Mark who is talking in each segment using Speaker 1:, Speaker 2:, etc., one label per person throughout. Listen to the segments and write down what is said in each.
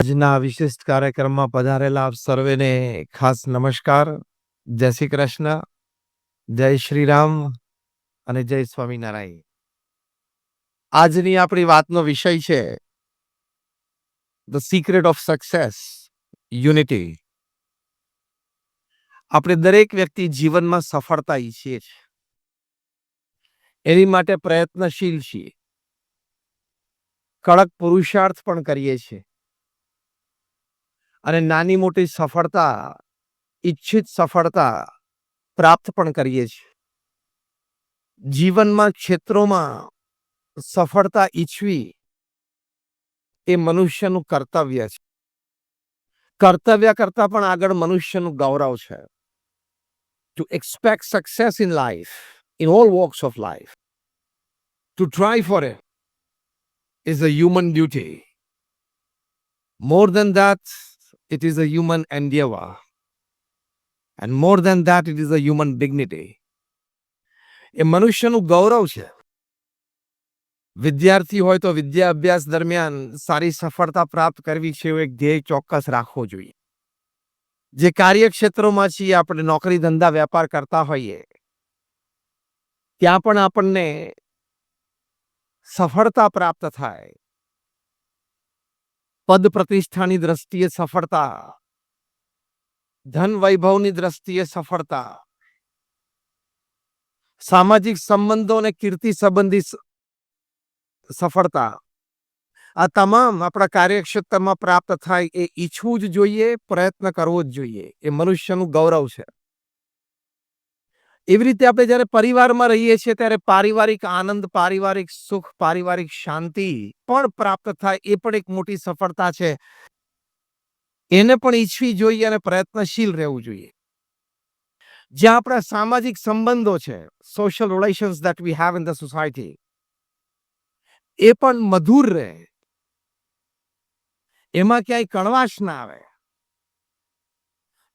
Speaker 1: આજના વિશિષ્ટ કાર્યક્રમમાં પધારેલા આપ સર્વેને ખાસ નમસ્કાર. જય શ્રી કૃષ્ણ, જય શ્રી રામ અને જય સ્વામિનારાયણ. આજની આપણી વાતનો વિષય છે the secret of success, unity. આપણે દરેક વ્યક્તિ જીવનમાં સફળતા ઈચ્છીએ છીએ, એની માટે પ્રયત્નશીલ છીએ, કડક પુરુષાર્થ પણ કરીએ છીએ અને નાની મોટી સફળતા, ઈચ્છિત સફળતા પ્રાપ્ત પણ કરીએ છીએ. જીવનમાં ક્ષેત્રોમાં સફળતા ઈચ્છવી એ મનુષ્યનું કર્તવ્ય છે. કર્તવ્ય કરતા પણ આગળ મનુષ્યનું ગૌરવ છે. To expect success in life, in all walks of life, to try for it is a human duty. More than that, it is a human endeavor. And more than that, it is a human dignity. એ મનુષ્યનું ગૌરવ છે. વિદ્યાર્થી હોય તો વિદ્યા અભ્યાસ દરમિયાન સારી સફળતા પ્રાપ્ત કરવી છે એવો એક ધ્યેય ચોક્કસ રાખવો જોઈએ. જે કાર્યક્ષેત્રોમાં છીએ, આપણે નોકરી ધંધા વેપાર કરતા હોઈએ, ત્યાં પણ આપણને સફળતા પ્રાપ્ત થાય, પદ પ્રતિષ્ઠાની દ્રષ્ટિએ સફળતા, ધન વૈભવની દ્રષ્ટિએ સફળતા, સામાજિક સંબંધો અને કીર્તિ સંબંધી સફળતા, આ તમામ આપણા કાર્યક્ષેત્રમાં પ્રાપ્ત થાય એ ઈચ્છવું જ જોઈએ, પ્રયત્ન કરવો જ જોઈએ. એ મનુષ્યનું ગૌરવ છે. એવી રીતે આપણે જ્યારે પરિવારમાં રહીએ છીએ ત્યારે પારિવારિક આનંદ, પારિવારિક સુખ, પારિવારિક શાંતિ પણ પ્રાપ્ત થાય એ પણ એક મોટી સફળતા છે. એને પણ ઈચ્છવી જોઈએ અને પ્રયત્નશીલ રહેવું જોઈએ. જ્યાં આપણા સામાજિક સંબંધો છે, social relations that we have in the society, એ પણ મધુર રહે, એમાં ક્યાંય કણવાશ ના આવે,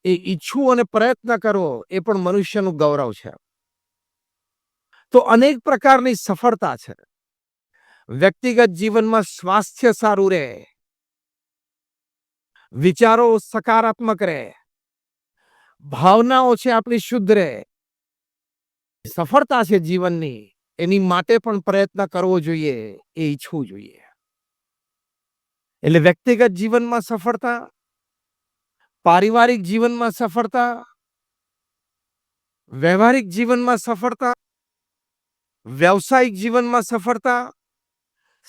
Speaker 1: એ ઈચ્છવું અને પ્રયત્ન કરવો એ પણ મનુષ્યનું ગૌરવ છે. તો અનેક પ્રકારની સફળતા છે. વ્યક્તિગત જીવનમાં સ્વાસ્થ્ય સારું રહે, વિચારો સકારાત્મક રહે, ભાવનાઓ છે આપણી શુદ્ધ રહે, સફળતા છે જીવનની, એની માટે પણ પ્રયત્ન કરવો જોઈએ, એ ઈચ્છવું જોઈએ. એટલે વ્યક્તિગત જીવનમાં સફળતા, પારિવારિક જીવનમાં સફળતા, વ્યવહારિક જીવનમાં સફળતા, વ્યવસાયિક જીવનમાં સફળતા,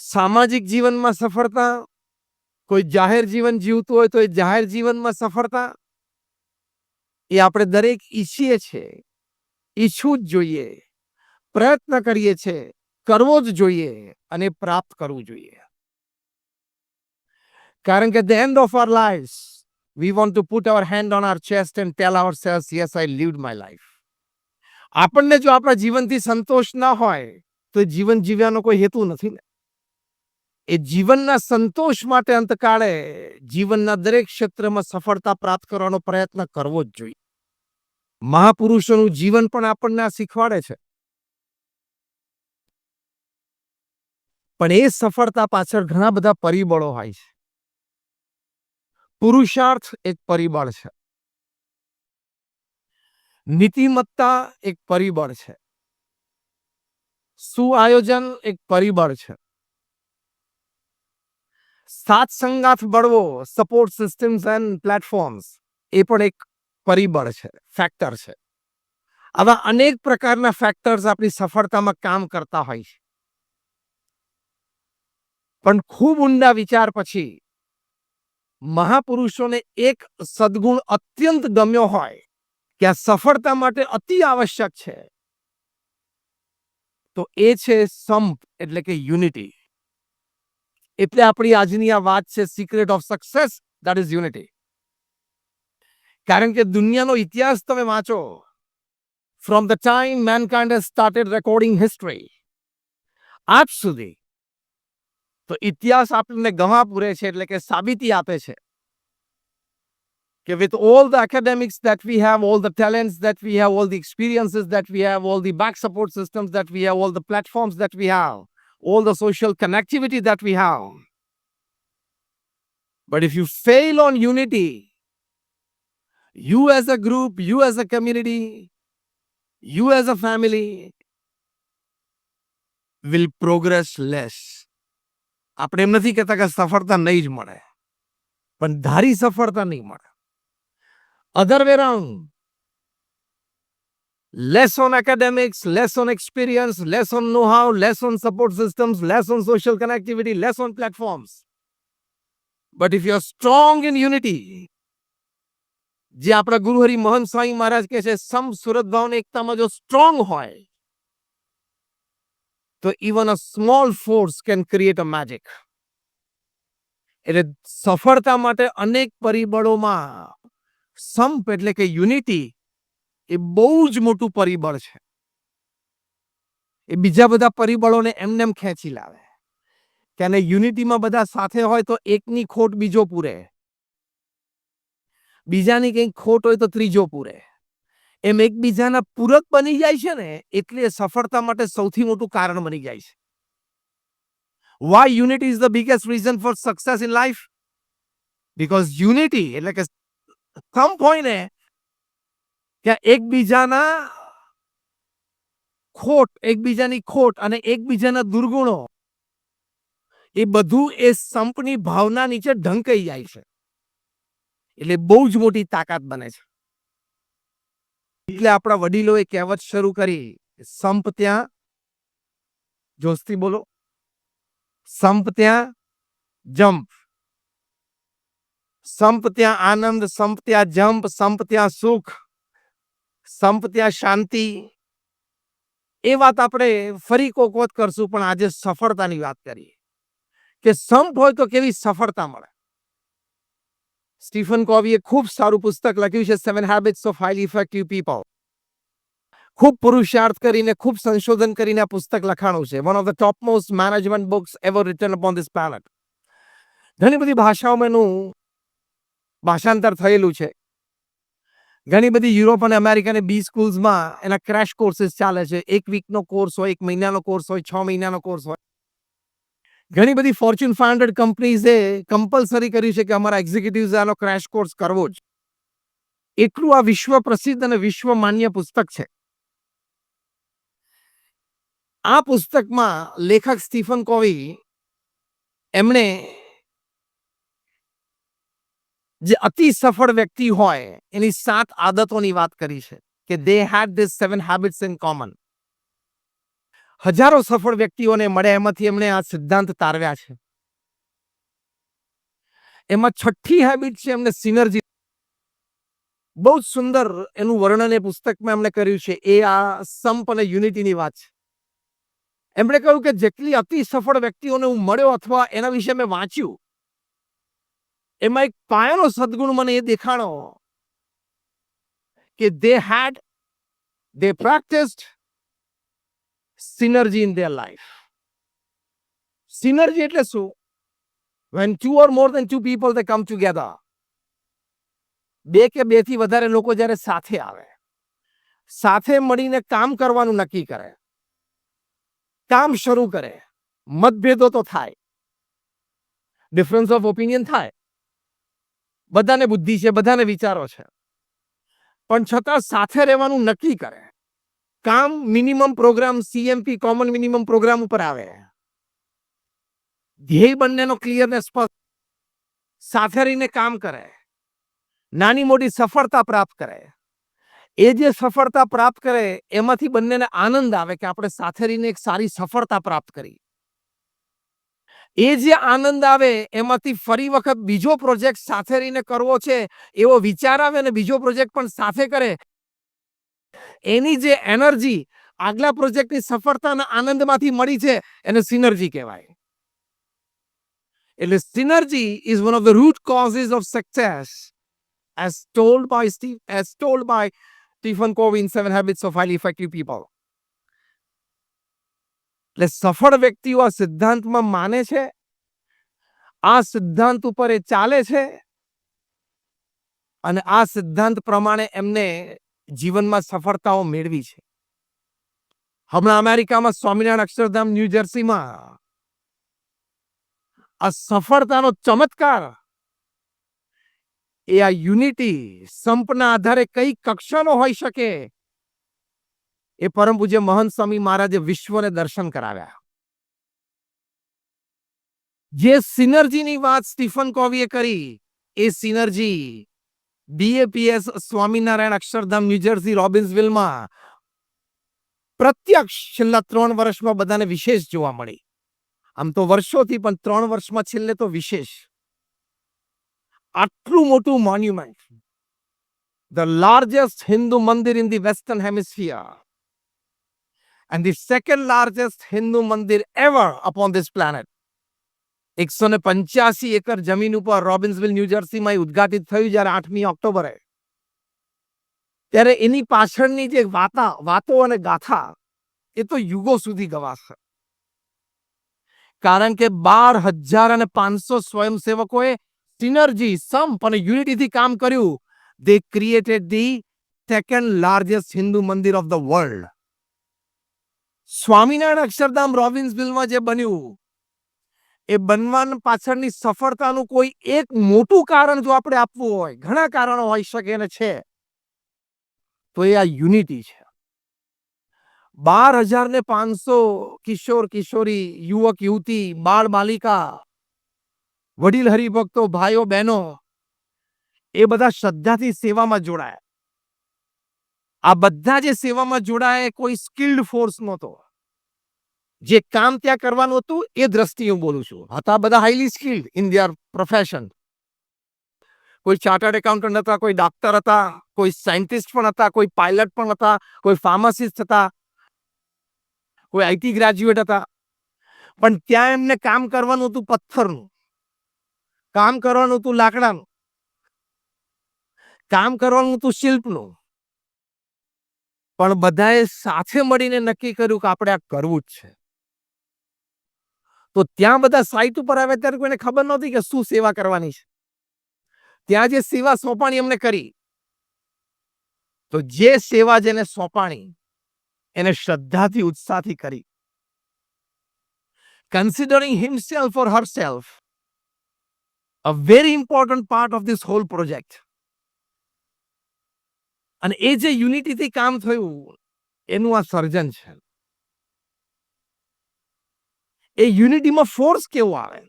Speaker 1: સામાજિક જીવનમાં સફળતા, કોઈ જાહેર જીવન જીવતું હોય તો એ જાહેર જીવનમાં સફળતા, એ આપણે દરેક ઈચ્છીએ છીએ, ઈચ્છવું જ જોઈએ, પ્રયત્ન કરીએ છીએ, કરવો જ જોઈએ અને પ્રાપ્ત કરવું જોઈએ. કારણ કે at the end of our lives, we want to put our hand on our chest and tell ourselves, yes, I lived my life. આપણને જો આપણા જીવનથી સંતોષ ના હોય તો એ જીવન જીવ્યાનો કોઈ હેતુ નથી ને. એ જીવનના સંતોષ માટે અંતકાળે જીવનના દરેક ક્ષેત્રમાં સફળતા પ્રાપ્ત કરવાનો પ્રયત્ન કરવો જ જોઈએ. મહાપુરુષોનું જીવન પણ આપણને આ શીખવાડે છે. પણ એ સફળતા પાછળ ઘણા બધા પરિબળો હોય છે. પુરુષાર્થ એક પરિબળ છે, નીતિમત્તા એક પરિબળ છે, સુઆયોજન એક પરિબળ છે, સાથ સંગાથ બળવો, સપોર્ટ સિસ્ટમ્સ એન્ડ પ્લેટફોર્મ્સ એ પણ એક પરિબળ છે, ફેક્ટર છે. આવા અનેક પ્રકારના ફેક્ટર્સ આપણી સફળતામાં કામ કરતા હોય છે. પણ ખૂબ ઊંડા વિચાર પછી મહાપુરુષોને એક સદગુણ અત્યંત ગમ્યો હોય કે આ સફળતા માટે અતિ આવશ્યક છે, તો એ છે સંપ, એટલે કે યુનિટી. એટલે આપણી આજની આ વાત છે secret of success, that is unity. કારણ કે દુનિયાનો ઇતિહાસ તમે વાંચો, from the time mankind has started recording history, આજ સુધી તો ઇતિહાસ આપણને ગવા પૂરે છે, એટલે કે સાબિતી આપે છે કે with all the academics that we have, all the talents that we have, all the experiences that we have, all the back support systems that we have, all the platforms that we have, all the social connectivity that we have, But if you fail on unity, you as a group, you as a community, you as a family will progress less. આપણે એમ નથી કહેતા કે સફળતા નહીં જ મળે, પણ ધારી સફળતા નહીં મળે. અધર way round, less on academics, less on experience, less on know-how, less on support systems, less on social connectivity, less on platforms. But if you're strong in unity, જે આપણા ગુરુ હરિ મોહન સ્વામી મહારાજ કહે છે, સમ સુરત ભાવને એકતામાં જો સ્ટ્રોંગ હોય, તો even a small force can create a magic. એટલે સફળતા માટે અનેક પરિબળોમાં સંપ એટલે કે યુનિટી એ બહુ જ મોટું પરિબળ છે. એ બીજા બધા પરિબળોને એમનેમ ખેંચી લાવે કે આને યુનિટીમાં બધા સાથે હોય તો એકની ખોટ બીજો પૂરે, બીજાની કંઈક ખોટ હોય તો ત્રીજો પૂરે. એમ એકબીજાના પૂરક બની જાય છે ને, એટલે સફળતા માટે સૌથી મોટું કારણ બની જાય છે. Why unity is the biggest reason for success in life? Because unity એટલે કે સંપ હોય ને, કે એકબીજાના ખોટ, એકબીજાની ખોટ અને એકબીજાના દુર્ગુણો એ બધું એ સંપની ભાવના નીચે ઢંકાઈ જાય છે. એટલે બહુ જ મોટી તાકાત બને છે. એટલે આપણા વડીલોએ કહેવત શરૂ કરી, સંપ ત્યાં, જોશથી બોલો, સંપ ત્યાં જંપ, સંપ ત્યાં આનંદ, સંપ ત્યાં જંપ, સંપ ત્યાં સુખ, સંપ ત્યાં શાંતિ. એ વાત આપણે ફરી કોક વખત કરશું, પણ આજે સફળતાની વાત કરીએ કે સંપ હોય તો કેવી સફળતા મળે. સ્ટીફન કોવીએ ખૂબ સારું પુસ્તક લખ્યું છે, 7 Habits of Highly Effective People. ખૂબ પુરુષાર્થ કરીને, ખૂબ સંશોધન કરીને આ પુસ્તક લખાણું છે. One of the top most management books ever return upon this planet. ઘણી બધી ભાષાઓમાં એનું ભાષાંતર થયેલું છે. ઘણી બધી યુરોપ અને અમેરિકા અને બી સ્કૂલ્સમાં એના ક્રેશ કોર્સીસ ચાલે છે. 1 વીકનો કોર્સ હોય, 1 મહિનાનો કોર્સ હોય, 6 મહિનાનો કોર્સ હોય. ઘણી બધી ફોર્ચ્યુન 500 કંપનીઝે કમ્પલસરી કર્યું છે કે અમારા એક્ઝિક્યુટિવ્સ આનો ક્રેશ કોર્સ કરવો જ. એટલું આ વિશ્વ પ્રસિદ્ધ અને વિશ્વ માન્ય પુસ્તક છે. આ પુસ્તકમાં લેખક સ્ટીફન કોવી એમણે જે અતિ સફળ વ્યક્તિ હોય એની 7 આદતોની વાત કરી છે કે they had these 7 habits in common. હજારો સફળ વ્યક્તિઓને મળે, એમાંથી એમણે આ સિદ્ધાંત તારવ્યા છે. એમાં 6ઠ્ઠી હેબિટ છે એમને સિનર્જી. બહુ જ સુંદર એનું વર્ણન એ પુસ્તકમાં એમણે કર્યું છે. એ આ સંપ અને યુનિટીની વાત છે. એમણે કહ્યું કે જેટલી અતિ સફળ વ્યક્તિઓને હું મળ્યો અથવા એના વિશે મેં વાંચ્યું, એમાં એક પાયાનો સદગુણ મને એ દેખાણો કે they practiced synergy in their life. Synergy એટલે શું? When 2 or more than 2 people they come together. 2 કે 2 થી વધારે લોકો જ્યારે સાથે આવે, સાથે મળીને કામ કરવાનું નક્કી કરે, કામ શરૂ કરે, મતભેદો તો થાય, ડિફરન્સ ઓફ ઓપિનિયન થાય, બધાને બુદ્ધિ છે, બધાને વિચારો છે, પણ છતાં સાથે રહેવાનું નક્કી કરે. કામ minimum programme CMP common minimum programme ઉપર આવે. ધ્યેય બંનેનો ક્લિયરનેસ પર સાથે રહીને કામ કરે, નાની મોટી સફળતા પ્રાપ્ત કરે. એ જે સફળતા પ્રાપ્ત કરે એમાંથી બંનેને આનંદ આવે કે આપણે સાથે રહીને એક સારી સફળતા પ્રાપ્ત કરી. એ જે આનંદ આવે એમાંથી ફરી વખત બીજો પ્રોજેક્ટ સાથે રહીને કરવો છે એવો વિચાર આવે અને બીજો પ્રોજેક્ટ પણ સાથે કરે. એની જે એનર્જી આગલા પ્રોજેક્ટની સફળતાના આનંદમાંથી મળી છે એને સિનર્જી કહેવાય. એટલે synergy is one of the root causes of success as told by Stephen Covey in 7 Habits of Highly Effective People. એટલે સફળ વ્યક્તિઓ આ સિદ્ધાંતમાં માને છે, આ સિદ્ધાંત ઉપર એ ચાલે છે અને આ સિદ્ધાંત પ્રમાણે એમને જીવનમાં સફળતાઓ મેળવી છે. હમણાં અમેરિકામાં સ્વામિનારાયણ અક્ષરધામ ન્યૂ જર્સીમાં આ સફળતાનો ચમત્કાર એ આ યુનિટી સંપના આધારે કઈ કક્ષાનો હોઈ શકે એ પરમ પૂજ્ય મહંત સ્વામી મહારાજે વિશ્વને દર્શન કરાવ્યા. જે સિનર્જીની વાત સ્ટીફન કોવીએ કરી એ સિનર્જી બીએપીએસ સ્વામિનારાયણ અક્ષરધામ ન્યૂજર્સી રોબિન્સવિલમાં પ્રત્યક્ષ છેલ્લા 3 વર્ષમાં બધાને વિશેષ જોવા મળી. આમ તો વર્ષોથી, પણ 3 વર્ષમાં છેલ્લે તો વિશેષ. આટલું મોટું મોન્યુમેન્ટ, ધ લાર્જેસ્ટ હિન્દુ મંદિર in the western hemisphere and the second largest Hindu મંદિર ever upon this planet. 185 acre જમીન ઉપર રોબિન્સવિલ ન્યૂજર્સીમાં ઉદ્ઘાટિત થયું જ્યારે 8મી ઓક્ટોબરે. ત્યારે એની પાછળની જે વાતો અને ગાથા એ તો યુગો સુધી ગવાશે. કારણ કે 12,500 સ્વયંસેવકોએ સિનર્જી, સંપ અને યુનિટીથી કામ કર્યું. They created the second largest Hindu મંદિર of the world. Swaminarayan Akshardham રોબિન્સવિલમાં જે બન્યું એ બનવા પાછળની સફળતાનું કોઈ એક મોટું કારણ જો આપણે આપવું હોય, ઘણા કારણો હોઈ શકે અને છે, તો એ આ યુનિટી છે. 12,500 કિશોર કિશોરી, યુવક યુવતી, બાળ બાલિકા, વડીલ હરિભક્તો, ભાઈઓ બહેનો એ બધા શ્રદ્ધાથી સેવામાં જોડાયા. આ બધા જે સેવામાં જોડાયા કોઈ સ્કિલ્ડ ફોર્સ નહોતો. જે કામ ત્યાં કરવાનું હતું એ દ્રષ્ટિએ હું બોલું છું. હતા બધા highly skilled in their profession. કોઈ ચાર્ટર્ડ એકાઉન્ટન્ટ હતા, કોઈ ડોક્ટર હતા, કોઈ સાયન્ટિસ્ટ પણ હતા, કોઈ પાયલટ પણ હતા, કોઈ ફાર્માસિસ્ટ હતા, કોઈ આઈટી ગ્રેજ્યુએટ હતા. પણ ત્યાં એમને કામ કરવાનું હતું પથ્થરનું, કામ કરવાનું હતું લાકડાનું, કામ કરવાનું હતું શિલ્પનું. પણ બધાએ સાથે મળીને નક્કી કર્યું કે આપણે આ કરવું જ છે. તો ત્યાં બધા સાઇટ ઉપર આવ્યા ત્યારે કોઈને ખબર નહોતી કે શું સેવા કરવાની છે. ત્યાં જે સેવા સોંપાણી એમને કરી, તો જે સેવા જેને સોંપાણી એને શ્રદ્ધાથી, ઉત્સાહથી કરી. Considering himself or herself a very important part of this whole project. અને એ જે યુનિટીથી કામ થયું એનું આ સર્જન છે. એ યુનિટીમાં ફોર્સ કેવો આવે?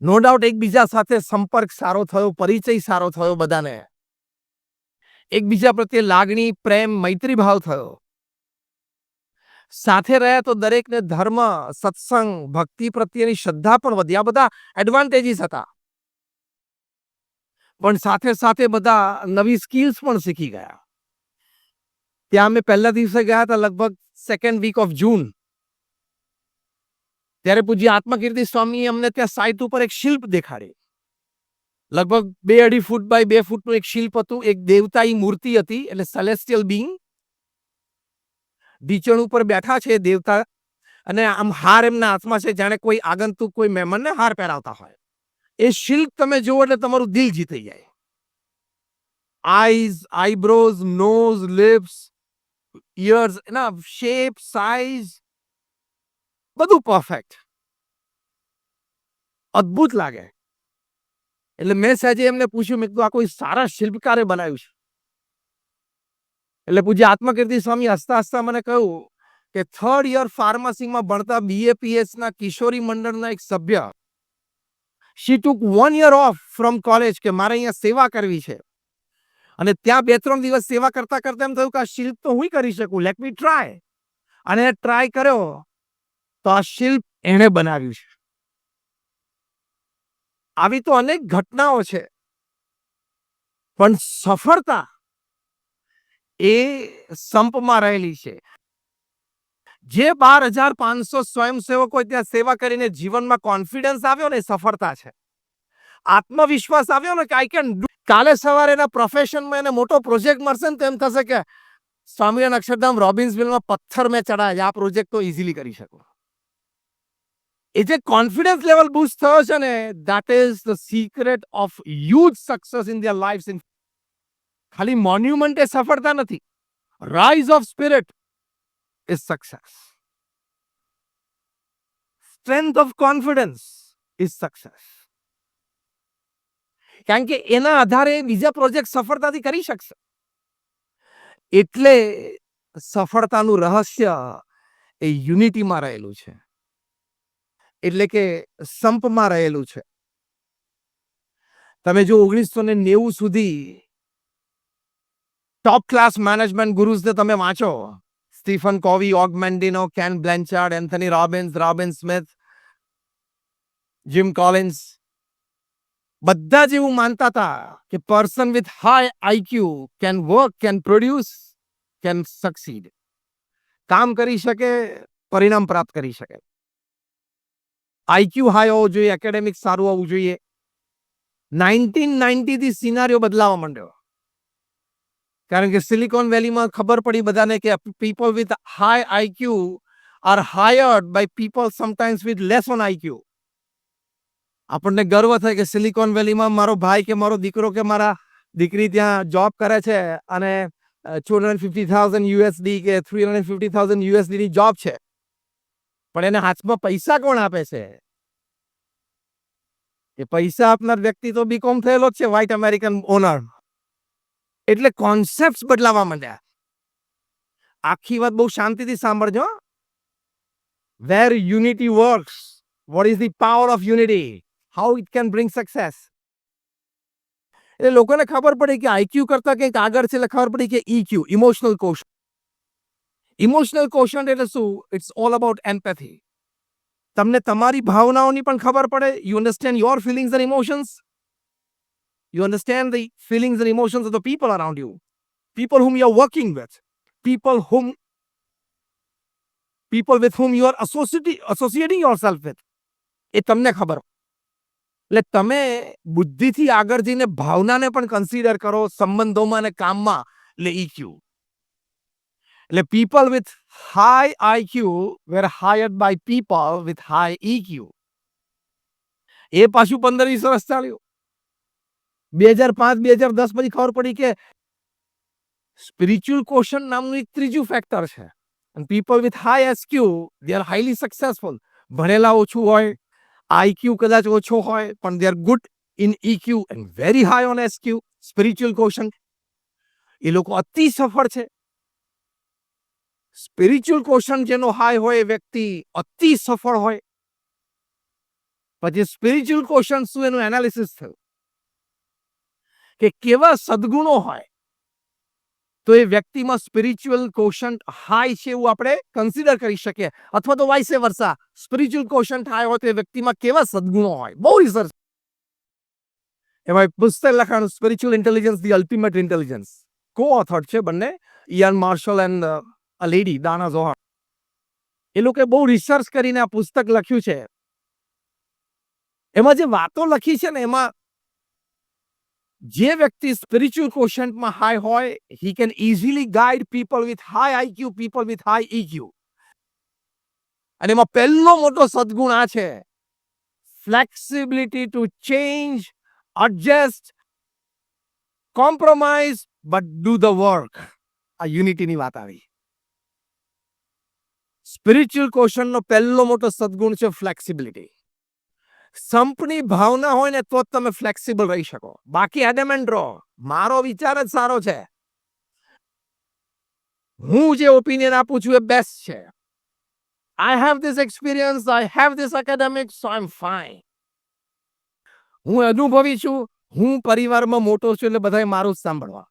Speaker 1: નો ડાઉટ એકબીજા સાથે સંપર્ક સારો થયો, પરિચય સારો થયો બધાને. એકબીજા પ્રત્યે લાગણી, પ્રેમ, મૈત્રી ભાવ થયો. સાથે રહ્યા તો દરેકને ધર્મ, સત્સંગ, ભક્તિ પ્રત્યેની શ્રદ્ધા પણ વધી. આ બધા એડવાન્ટેજીસ હતા. પણ સાથે સાથે બધા નવી સ્કિલ્સ પણ શીખી ગયા. ત્યાં અમે પહેલા દિવસે ગયા હતા, લગભગ સેકન્ડ વીક ઓફ જૂન. ત્યારે પૂજ્ય આત્મકીર્તિ સ્વામીએ અમને ત્યાં સાઇટ ઉપર એક શિલ્પ દેખાડી. લગભગ 2-2.5 ફૂટ બાય 2 ફૂટનું એક શિલ્પ હતું. એક દેવતાની મૂર્તિ હતી, એટલે સેલેસ્ટિયલ બીંગ. ઢીચણ ઉપર બેઠા છે દેવતા, અને આમ હાર એમના હાથમાં છે, જાણે કોઈ આગંતુક, કોઈ મહેમાનને હાર પહેરાવતા હોય. એ શિલ્પ તમે જુઓ એટલે તમારું દિલ જીતી જાય. Eyes, eyebrows, nose, lips, ears, એના શેપ, સાઇઝ બધું પરફેક્ટ, અદ્ભુત લાગે. એટલે મેં સહેજે એમને પૂછ્યું, મેં કીધું આ કોઈ સારા શિલ્પકારે બનાવ્યું છે? એટલે પૂજ્ય આત્મકીર્તિ સ્વામી હસતા હસતા મને કહ્યું કે 3rd યર ફાર્મસીમાં ભણતા બીએપીએસના કિશોરી મંડળના એક સભ્ય, she took 1 year off from college કે મારે અહીંયા સેવા કરવી છે. અને ત્યાં 2-3 દિવસ સેવા કરતા કરતા એમ થયું કે આ શિલ્પ તો હું કરી શકું, લેટ મી ટ્રાય. અને ટ્રાય કર્યો તો આ શિલ્પ એણે બનાવ્યું છે. આવી તો અનેક ઘટનાઓ છે, પણ સફળતા એ સંપમાં રહેલી છે. જે 12,500 સ્વયંસેવકો ત્યાં સેવા કરીને જીવનમાં કોન્ફિડન્સ આવ્યો ને, સફળતા છે. આત્મવિશ્વાસ આવ્યો ને કે આઈ કેન ડુ. કાલે સવારે એના પ્રોફેશનમાં એને મોટો પ્રોજેક્ટ મળશે ને તો એમ થશે કે સ્વામિનારાયણ અક્ષરધામ રોબિન્સવિલમાં પથ્થર મેં ચડાયા, આ પ્રોજેક્ટ તો ઇઝીલી કરી શકું. એ જે કોન્ફિડન્સ લેવલ બૂસ્ટ થયો છે ને, that is the secret of huge success in their lifes. ખાલી મોન્યુમેન્ટ એ સફળતા નથી. Rise of spirit is success. Strength of confidence is success. કારણ કે એના આધારે બીજા પ્રોજેક્ટ સફળતાથી કરી શકશે. એટલે સફળતાનું રહસ્ય એ યુનિટીમાં રહેલું છે, એટલે કે સંપમાં રહેલું છે. તમે જો 1990 સુધી ટોપ ક્લાસ મેનેજમેન્ટ ગુરુઝને તમે વાંચો, Stephen Covey, Og Mandino, Ken Blanchard, Anthony Robbins, Robin Smith, Jim Collins, બધા જ એવું માનતા હતા કે person with high IQ can work, can produce, can succeed. કામ કરી શકે, પરિણામ પ્રાપ્ત કરી શકે. આઈક્યુ હાઈ હોવું જોઈએ, એકેડેમિક સારું હોવું જોઈએ. 1990 થી સિનારીઓ બદલાવા માંડ્યો, કારણ કે સિલિકોન વેલીમાં ખબર પડી બધાને કે people with high IQ are hired by people sometimes with less on IQ. આપણને ગર્વ થાય કે સિલિકોન વેલીમાં મારો ભાઈ કે મારો દીકરો કે મારા દીકરી ત્યાં જોબ કરે છે અને $250,000 કે $350,000 ની જોબ છે, પણ એને હાથમાં પૈસા કોણ આપે છે? એ પૈસા આપનાર વ્યક્તિ તો બીકોમ થયેલો જ છે, વ્હાઇટ અમેરિકન ઓનર. એટલે કોન્સેપ્ટ બદલાવા માંડ્યા. આખી વાત બહુ શાંતિથી સાંભળજો. Where unity works, what is the power of unity, how it can bring success. એટલે લોકોને ખબર પડી કે આઈક્યુ કરતા કંઈક આગળ છે, એટલે ખબર પડી કે EQ, emotional quotient. Emotional quotient એટલે શું? It's all about empathy. તમને તમારી ભાવનાઓની પણ ખબર પડે. You understand your feelings and emotions. You understand the feelings and emotions of the people around you, people whom you are working with, people with whom you are associating yourself with. એ તમને ખબર. એટલે તમે બુદ્ધિથી આગળ જઈને ભાવનાને પણ consider કરો સંબંધોમાં અને કામમાં, એટલે EQ. એટલે people with high IQ were hired by people with high EQ. એ પાછું 15-20 વર્ષ ચાલ્યું. 2005-2010 પછી ખબર પડી કે સ્પિરિચ્યુઅલ કોશન્ટ નામનું એક ત્રીજું ફેક્ટર છે. And people with high SQ, they are highly successful. ભણેલા ઓછું હોય, IQ કદાચ ઓછો હોય, પણ they are good in EQ and very high on SQ, spiritual quotient. એ લોકો અતિ સફળ છે. સ્પિરિચ્યુઅલ કોશન્ટ જેનો હાઈ હોય એ વ્યક્તિ અતિ સફળ હોય. પછી સ્પિરિચ્યુઅલ કોશન્ટ શું, એનું એનાલિસિસ થયું કે કેવા સદગુણો હોય તો એ વ્યક્તિમાં સ્પિરિચ્યુઅલ કોશન્ટ હાઈ છે એવું આપણે કન્સિડર કરી શકીએ, અથવા તો vice versa, spiritual quotient high હોય તો એ વ્યક્તિમાં કેવા સદગુણો હોય. બહુ રિસર્ચ. એમાં પુસ્તક લખાણું, spiritual intelligence, the ultimate intelligence. Co author છે બંને, Ian Marshall and a lady Danah Zohar. એ લોકોએ બહુ રિસર્ચ કરીને આ પુસ્તક લખ્યું છે. એમાં જે વાતો લખી છે ને, એમાં જે વ્યક્તિ સ્પિરિચ્યુઅલ કોશન્ટમાં હાઈ હોય, he can easily guide people with high IQ, people with high EQ. અને એમાં પહેલો મોટો સદગુણ આ છે, flexibility to change, adjust, compromise, but do the work. આ યુનિટીની વાત આવી. સ્પિરિચ્યુઅલ કોશન્ટનો પહેલો મોટો સદગુણ છે ફ્લેક્સિબિલિટી. સંપની ભાવના હોય ને તો જ તમે ફ્લેક્સિબલ રહી શકો. બાકી એડેમેન્ટ રહો, મારો વિચાર જ સારો છે, હું જે ઓપિનિયન આપું છું એ બેસ્ટ છે, I have this experience, I have this academics, so I am fine. હું અનુભવી છું, હું પરિવારમાં મોટો છું એટલે બધાએ મારું જ સાંભળવા.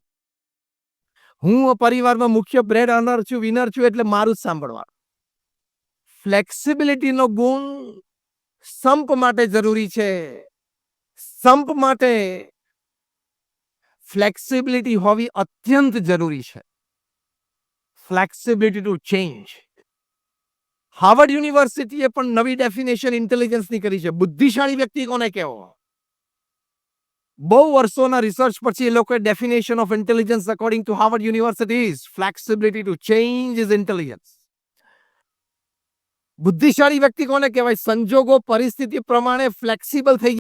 Speaker 1: હું પરિવારમાં મુખ્ય બ્રેડ અર્નર છું, વિનર છું એટલે મારું જ સાંભળવા. ફ્લેક્સિબિલિટીનો ગુણ સંપ માટે જરૂરી છે. સંપ માટે ફ્લેક્સિબિલિટી હોવી અત્યંત જરૂરી છે. Flexibility to change. હાર્વર્ડ યુનિવર્સિટીએ પણ નવી ડેફિનેશન ઇન્ટેલિજન્સની કરી છે. બુદ્ધિશાળી વ્યક્તિ કોને કહેવો? બહુ વર્ષોના રિસર્ચ પછી એ લોકોએ definition of intelligence according to Harvard university is flexibility to change is intelligence. બુદ્ધિશાળી વ્યક્તિ કોને કહેવાય? સંજોગો પરિસ્થિતિ પ્રમાણે ફ્લેક્સિબલ થઈ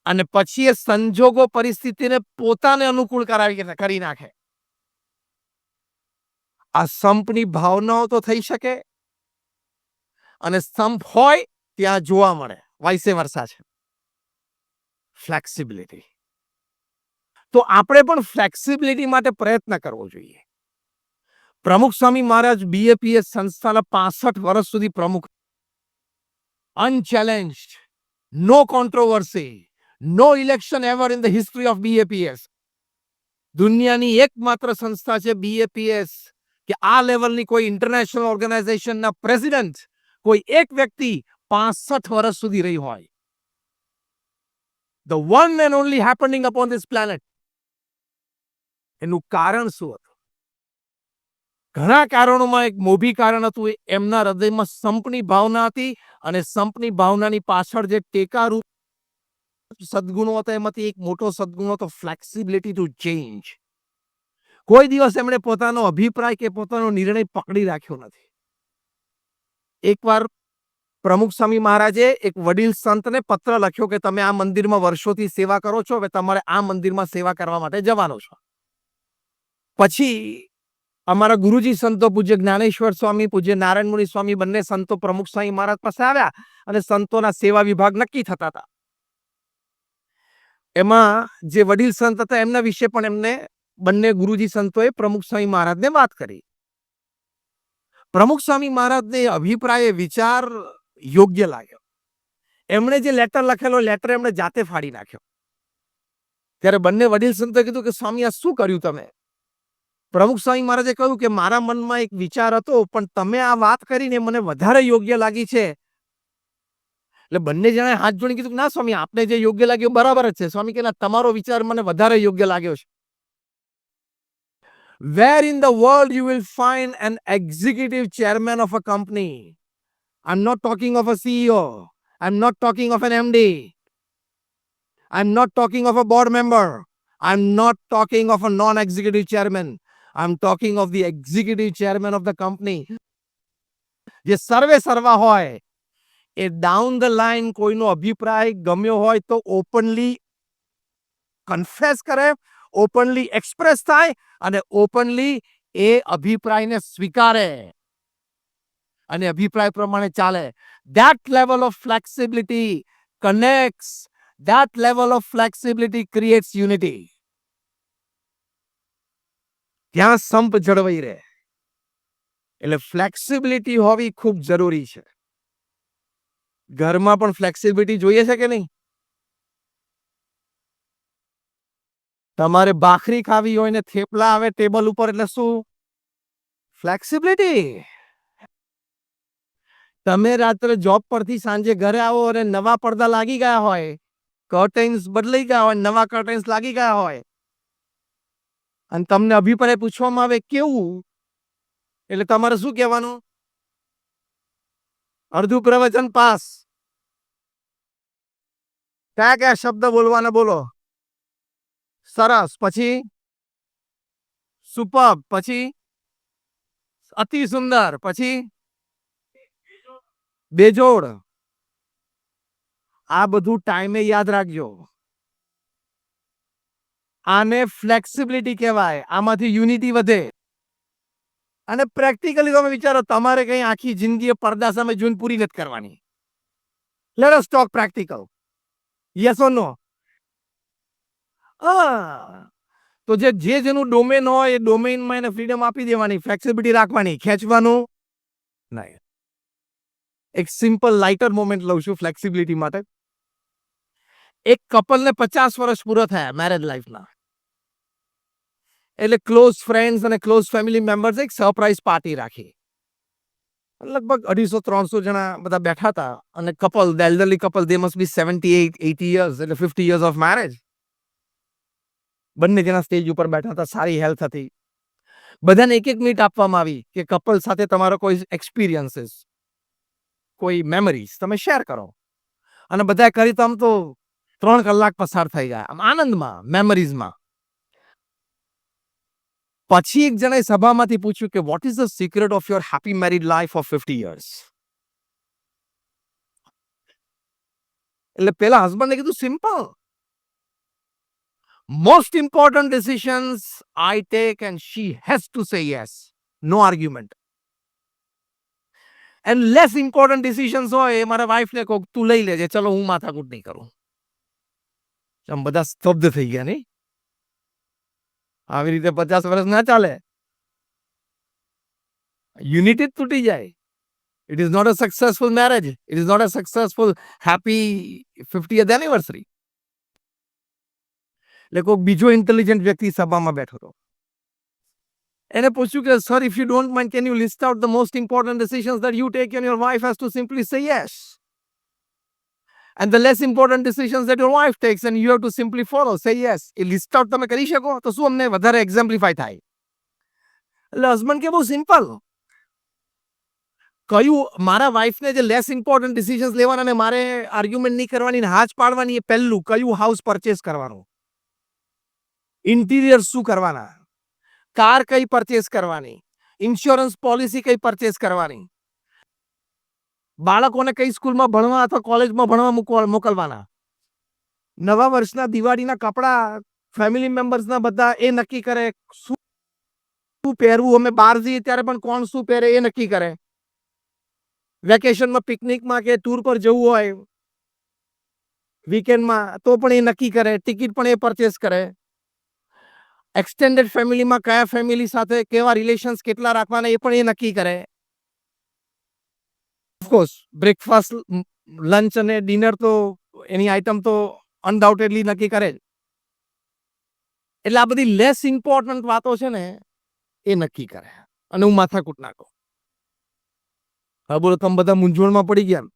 Speaker 1: અને પછી એ સંજોગો પરિસ્થિતિને પોતાને અનુકૂળ કરી નાખે. આ સંપની ભાવનાઓ તો થઈ શકે, અને સંપ હોય ત્યાં જોવા મળે, વાઇસે વર્સા છે. ફ્લેક્સિબિલિટી. તો આપણે પણ ફ્લેક્સિબિલિટી માટે પ્રયત્ન કરવો જોઈએ. પ્રમુખ સ્વામી મહારાજ બીએપીએસ સંસ્થાના 65 વર્ષ સુધી પ્રમુખ, unchallenged, no controversy, no election ever in the history of BAPS. દુનિયાની એકમાત્ર સંસ્થા છે બીએપીએસ કે આ લેવલની કોઈ ઇન્ટરનેશનલ ઓર્ગેનાઇઝેશનના પ્રેસિડેન્ટ કોઈ એક વ્યક્તિ 65 વર્ષ સુધી રહી હોય. The one and only happening upon this planet. એનું કારણ શું હતું? ઘણા કારણોમાં એક મોભી કારણ હતું, એમના હૃદયમાં સંપની ભાવના હતી અને સંપની ભાવનાની પાછળ જે ટેકારૂપ સદગુણો હતા એમાંથી એક મોટો સદગુણ હતો ફ્લેક્સિબિલિટી ટુ ચેન્જ. કોઈ દિવસ એમણે પોતાનો અભિપ્રાય કે પોતાનો નિર્ણય પકડી રાખ્યો નથી. એકવાર પ્રમુખ સ્વામી મહારાજે એક વડીલ સંતને પત્ર લખ્યો કે તમે આ મંદિરમાં વર્ષોથી સેવા કરો છો, હવે તમારે આ મંદિરમાં સેવા કરવા માટે જવાનો છો. પછી અમારા ગુરુજી સંતો પૂજ્ય જ્ઞાનેશ્વર સ્વામી, પૂજ્ય નારાયણ મુનિ સ્વામી બંને સંતો પ્રમુખ સ્વામી મહારાજ પાસે આવ્યા અને સંતોના સેવા વિભાગ નક્કી થતા હતા. એમાં જે વડીલ સંત હતા એમના વિશે પણ એમને બંને ગુરુજી સંતોએ પ્રમુખ સ્વામી મહારાજને વાત કરી. પ્રમુખ સ્વામી મહારાજને અભિપ્રાય વિચાર યોગ્ય લાગ્યો. એમણે જે લેટર લખેલો લેટર એમણે જાતે ફાડી નાખ્યો. ત્યારે બંને વડીલ સંતોએ કીધું કે સ્વામી આ શું કર્યું તમે? પ્રમુખ સ્વામી મહારાજે કહ્યું કે મારા મનમાં એક વિચાર હતો પણ તમે આ વાત કરીને મને વધારે યોગ્ય લાગી છે. એટલે બંને જણાએ હાથ જોડી કીધું ના સ્વામી આપને જે યોગ્ય લાગ્યું બરાબર જ છે. સ્વામી કે ના તમારો વિચાર મને વધારે યોગ્ય લાગ્યો છે. Where in the world you will find an executive chairman of a company? I'm not talking of a CEO. I'm not talking of an MD. I'm not talking of a board member. I'm not talking of a non-executive chairman. I'm talking of the executive chairman of the company. જે સર્વે સર્વા હોય એ down the line કોઈનો અભિપ્રાય ગમ્યો હોય તો openly confess કરે, openly express થાય અને ઓપનલી એ અભિપ્રાયને સ્વીકારે અને અભિપ્રાય પ્રમાણે ચાલે. That level of flexibility connects. That level of flexibility creates unity. ત્યાં સંપ જળવાઈ રહે. એટલે ફ્લેક્સિબિલિટી હોવી ખૂબ જરૂરી છે. ઘરમાં પણ ફ્લેક્સિબિલિટી જોઈએ છે કે નહીં? તમારે ભાખરી ખાવી હોય ને થેપલા આવે ટેબલ ઉપર એટલે શું? ફ્લેક્સિબિલિટી. તમે રાત્રે જોબ પરથી સાંજે ઘરે આવો અને નવા પડદા લાગી ગયા હોય, કર્ટેન્સ બદલાઈ ગયા હોય, નવા કર્ટેન્સ લાગી ગયા હોય અને તમને અભિપ્રાય પૂછવામાં આવે કેવું, એટલે તમારે શું કહેવાનું? અડધું પ્રવચન પાસ. કયા કયા શબ્દ બોલવાના બોલો? સરસ. પછી સુપર. પછી અતિ સુંદર. પછી બેજોડ. આ બધું ટાઈમે યાદ રાખજો. આને ફ્લેક્સિબિલિટી કહેવાય. આમાંથી યુનિટી વધે. અને પ્રેક્ટિકલી તમે વિચારો તમારે કઈ આખી જિંદગી પડદા સામે જોઈને પૂરી નથી કરવાની. Let us talk practical. Yes or no? તો જે જેનું ડોમેન હોય એ ડોમેનમાં એને ફ્રીડમ આપી દેવાની, ફ્લેક્સિબિલિટી રાખવાની, ખેંચવાનું નહીં. એક સિમ્પલ લાઇટર મોમેન્ટ લઉં છું ફ્લેક્સિબિલિટી માટે. એક કપલને 50 વર્ષ પૂરા થયા મેરેજ લાઈફના. એટલે ક્લોઝ ફ્રેન્ડ્સ અને ક્લોઝ ફેમિલી મેમ્બર્સ એક સરપ્રાઈઝ પાર્ટી રાખી. લગભગ 250-300 જણા બધા બેઠા હતા અને couple, the elderly couple, they must be 78-80 years, એટલે 50 યર્સ ઓફ મેરેજ. બંને જણા સ્ટેજ ઉપર બેઠા હતા, સારી હેલ્થ હતી. બધાને એક મિનિટ આપવામાં આવી કે કપલ સાથે તમારો કોઈ એક્સપિરિયન્સીસ, કોઈ મેમરીઝ તમે શેર કરો. અને બધા કરી તો આમ તો 3 કલાક પસાર થઈ ગયા આમ આનંદમાં, મેમરીઝમાં. પછી એક જણાએ સભામાંથી પૂછ્યું કે what is the secret of your happy married life of 50 years? એટલે પેલા હસબન્ડે કીધું simple. Most important decisions I take and she has to say yes. No argument. And less important decisions હોય એ મારા વાઈફને કહું તું લઈ લેજે, ચલો હું માથાકૂટ નહીં કરું. આમ બધા સ્તબ્ધ થઈ ગયા નહીં? આવી રીતે 50 વર્ષ ના ચાલે. યુનિટી જ તૂટી જાય. It is not a successful marriage. It is not a successful happy 50th anniversary. એટલે કોઈક બીજો ઇન્ટેલિજન્ટ વ્યક્તિ સભામાં બેઠો હતો. એને પૂછ્યું કે sir, if you don't mind, can you list out the most important decisions that you take and your wife has to simply say yes? And the less important decisions that your wife takes and you have to simply follow, say yes. A list out તમે કરી શકો તો શું અમને વધારે એક્ઝામ્પ્લિફાય થાય? એટલે husband કે બહુ સિમ્પલ. કયું મારા વાઇફને જે લેસ ઇમ્પોર્ટન્ટ ડિસિઝન્સ લેવાના અને મારે આર્ગ્યુમેન્ટ નહીં કરવાની ને હાથ પાડવાની, એ પહેલું. કયું હાઉસ પરચેસ કરવાનું, ઇન્ટિરિયર શું કરવાના, કાર કઈ પરચેસ કરવાની, ઇન્સ્યોરન્સ પોલિસી કઈ પરચેસ કરવાની, બાળકોને કઈ સ્કૂલમાં ભણવા અથવા કોલેજમાં ભણવા મોકલવાના, નવા વર્ષના દિવાળીના કપડા ફેમિલી મેમ્બર્સના બધા એ નક્કી કરે. શું પહેરવું, અમે બહાર જઈએ ત્યારે પણ કોણ શું પહેરે એ નક્કી કરે. વેકેશનમાં પિકનિકમાં કે ટૂર પર જવું હોય વીકેન્ડમાં તો પણ એ નક્કી કરે. ટિકિટ પણ એ પરચેસ કરે. એક્સટેન્ડેડ ફેમિલીમાં કયા ફેમિલી સાથે કેવા રિલેશન્સ કેટલા રાખવાના એ પણ એ નક્કી કરે. ઓફકોર્સ બ્રેકફાસ્ટ, લંચ અને ડિનર તો એની આઈટમ તો અનડાઉટેડલી નક્કી કરે જ. એટલે આ બધી લેસ ઇમ્પોર્ટન્ટ વાતો છે ને એ નક્કી કરે અને હું માથાકૂટ નાખું. હવે બોલો, તમે બધા મૂંઝવણમાં પડી ગયા.